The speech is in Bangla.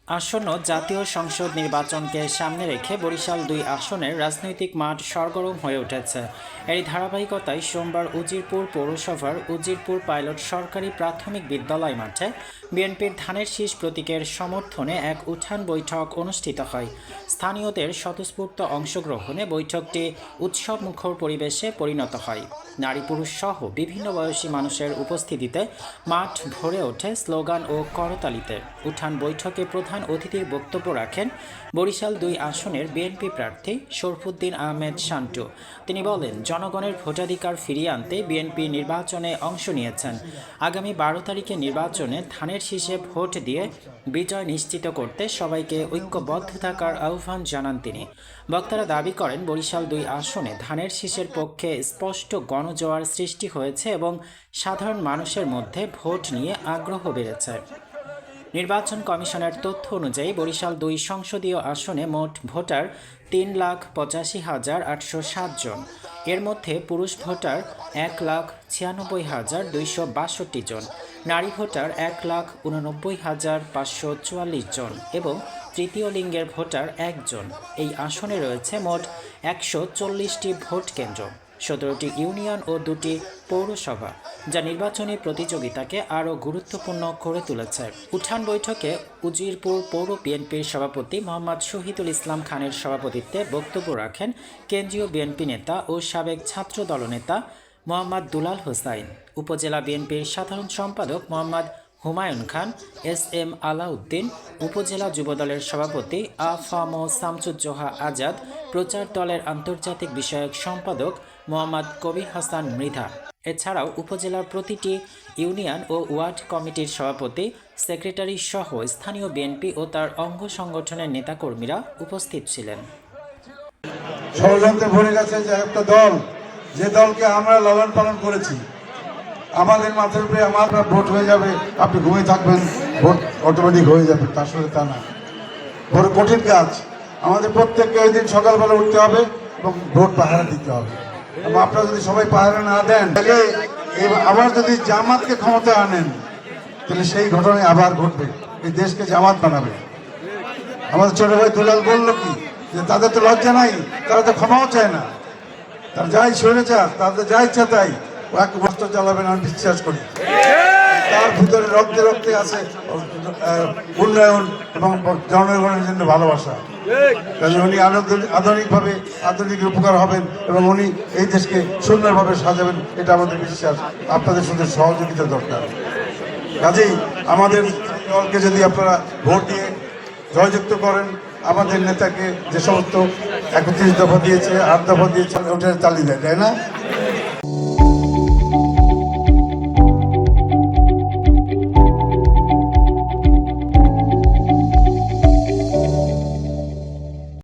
আসন্ন জাতীয় সংসদ নির্বাচনকে সামনে রেখে বরিশাল-২ আসনের রাজনৈতিক মাঠ সরগরম হয়ে উঠেছে। এরই ধারাবাহিকতায় সোমবার উজিরপুর পৌরসভার উজিরপুর পাইলট সরকারি প্রাথমিক বিদ্যালয় মাঠে বিএনপির ধানের শীষ প্রতীকের সমর্থনে এক উঠান বৈঠক অনুষ্ঠিত হয়। স্থানীয়দের স্বতঃস্ফূর্ত অংশগ্রহণে বৈঠকটি উৎসবমুখর পরিবেশে পরিণত হয়। নারী পুরুষ সহ বিভিন্ন বয়সী মানুষের উপস্থিতিতে মাঠ ভরে ওঠে স্লোগান ও করতালিতে। উঠান বৈঠকে প্রধান অতিথির বক্তব্য রাখেন বরিশাল-২ আসনের বিএনপি প্রার্থী শরফুদ্দিন আহমেদ শান্টু। তিনি বলেন, জনগণের ভোটাধিকার ফিরিয়ে আনতে বিএনপি নির্বাচনে অংশ নিয়েছেন। আগামী ১২ তারিখে নির্বাচনে ধানের শীষে ভোট দিয়ে বিজয় নিশ্চিত করতে সবাইকে ঐক্যবদ্ধ থাকার আহ্বান জানান তিনি। বক্তারা দাবি করেন, বরিশাল-২ আসনে ধানের শীষের পক্ষে স্পষ্ট গণজোয়ার সৃষ্টি হয়েছে এবং সাধারণ মানুষের মধ্যে ভোট নিয়ে আগ্রহ বেড়েছে। নির্বাচন কমিশনের তথ্য অনুযায়ী বরিশাল-২ সংসদীয় আসনে মোট ভোটার ৩,৮৫,৮০৭ জন। এর মধ্যে পুরুষ ভোটার ১,৯৬,২৬২ জন, নারী ভোটার ১,৮৯,৫৪৪ জন এবং তৃতীয় লিঙ্গের ভোটার ১ জন। এই আসনে রয়েছে মোট ১৪০টি ভোট কেন্দ্র, ১৭টি ইউনিয়ন ও ২টি পৌরসভা, যা নির্বাচনী প্রতিযোগিতাকে আরও গুরুত্বপূর্ণ করে তুলেছে। উঠান বৈঠকে উজিরপুর পৌর বিএনপির সভাপতি মোহাম্মদ শহীদুল ইসলাম খানের সভাপতিত্বে বক্তব্য রাখেন কেন্দ্রীয় বিএনপি নেতা ও সাবেক ছাত্র দলনেতা মোহাম্মদ দুলাল হোসাইন, উপজেলা বিএনপির সাধারণ সম্পাদক মোহাম্মদ হুমায়ুন খান, এস.এম. আলাউদ্দিন, উপজেলা যুবদলের সভাপতি আ.ফা.ম. শামসুজ্জোহা আজাদ, প্রচার দলের আন্তর্জাতিক বিষয়ক সম্পাদক মোহাম্মদ কবির হাসান মৃধা। এছাড়াও উপজেলার প্রতিটি ইউনিয়ন ও ওয়ার্ড কমিটির সভাপতি, সেক্রেটারি সহ স্থানীয় বিএনপি ও তার অঙ্গ সংগঠনের নেতাকর্মীরা উপস্থিত ছিলেন। ষড়যন্ত্রে ভরে গেছে যে একটা দল, যে দলকে আমরা লালন পালন করেছি, আমাদের মাথার উপরে আমার ভোট হয়ে যাবে, আপনি ঘুমিয়ে থাকবেন, ভোট অটোমেটিক হয়ে যাবে, আসলে তা না। বড় কঠিন কাজ। আমাদের প্রত্যেককে ওই দিন সকালবেলা উঠতে হবে এবং ভোট পাহারা দিতে হবে। এবং আপনারা যদি সবাই পাহারা না দেন, তাহলে আবার যদি জামাতকে ক্ষমতা আনেন, তাহলে সেই ঘটনায় আবার ঘটবে, এই দেশকে জামাত বানাবে। আমাদের ছোট ভাই দুলাল বলল কি, যে তাদের তো লজ্জা নাই, তারা তো ক্ষমাও চায় না, তারা যাই সরে যাক, তাদের যা ইচ্ছা তাই এক বস্ত্র চালাবেন, আমি বিশ্বাস করি। তার ভিতরে রক্তে রক্তে আছে উন্নয়ন এবং জনগণের জন্য ভালোবাসা। কাজে উনি আধুনিকভাবে আধুনিক উপকার হবেন এবং উনি এই দেশকে সুন্দরভাবে সাজাবেন, এটা আমাদের বিশ্বাস। আপনাদের শুধু সহযোগিতা দরকার। কাজেই আমাদের দলকে যদি আপনারা ভোট দিয়ে জয়যুক্ত করেন, আমাদের নেতাকে যে সমস্ত ৩১ দফা দিয়েছে, ৮ দফা দিয়েছে, ওটা চালিয়ে দেয়, তাই না?